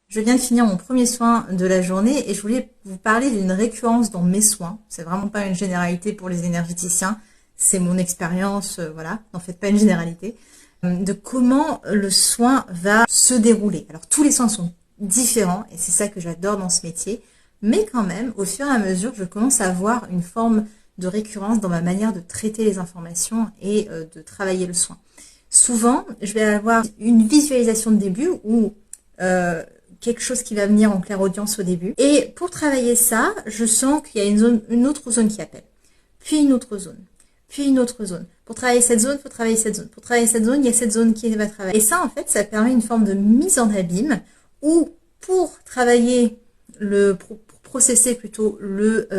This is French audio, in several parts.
Je viens de finir mon premier soin de la journée et je voulais vous parler d'une récurrence dans mes soins. C'est vraiment pas une généralité pour les énergéticiens, c'est mon expérience, voilà, n'en faites pas une généralité, de comment le soin va se dérouler. Alors tous les soins sont différents et c'est ça que j'adore dans ce métier, mais quand même, au fur et à mesure, je commence à voir une forme de récurrence dans ma manière de traiter les informations et de travailler le soin. Souvent, je vais avoir une visualisation de début ou quelque chose qui va venir en clairaudience au début. Et pour travailler ça, je sens qu'il y a une autre zone qui appelle. Puis une autre zone. Puis une autre zone. Pour travailler cette zone, il faut travailler cette zone. Pour travailler cette zone, il y a cette zone qui va travailler. Et ça, en fait, ça permet une forme de mise en abîme où, pour travailler pour processer plutôt le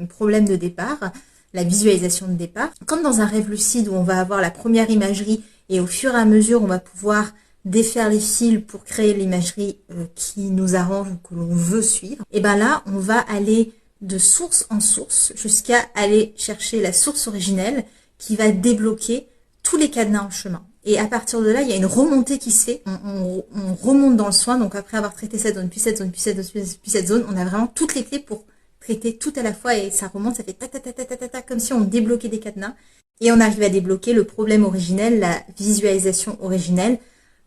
problème de départ, la visualisation de départ, comme dans un rêve lucide où on va avoir la première imagerie et au fur et à mesure, on va pouvoir défaire les fils pour créer l'imagerie qui nous arrange ou que l'on veut suivre, et bien là, on va aller de source en source jusqu'à aller chercher la source originelle qui va débloquer tous les cadenas en chemin. Et à partir de là, il y a une remontée qui se fait, on remonte dans le soin, donc après avoir traité cette zone, puis cette zone, puis cette zone, puis cette zone, on a vraiment toutes les clés pour traiter tout à la fois et ça remonte, ça fait ta ta ta ta ta ta ta, comme si on débloquait des cadenas. Et on arrive à débloquer le problème originel, la visualisation originelle,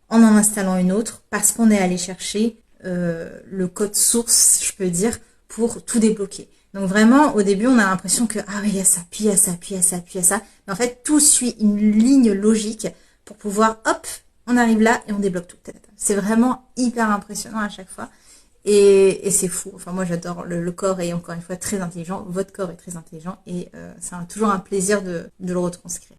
en installant une autre, parce qu'on est allé chercher le code source, je peux dire, pour tout débloquer. Donc vraiment, au début, on a l'impression que, ah oui, il y a ça, puis il y a ça, puis il y a ça, puis il y a ça. Mais en fait, tout suit une ligne logique pour pouvoir, hop, on arrive là et on débloque tout. C'est vraiment hyper impressionnant à chaque fois. Et c'est fou. Enfin, moi, j'adore le corps est encore une fois très intelligent. Votre corps est très intelligent et c'est toujours un plaisir de le retranscrire.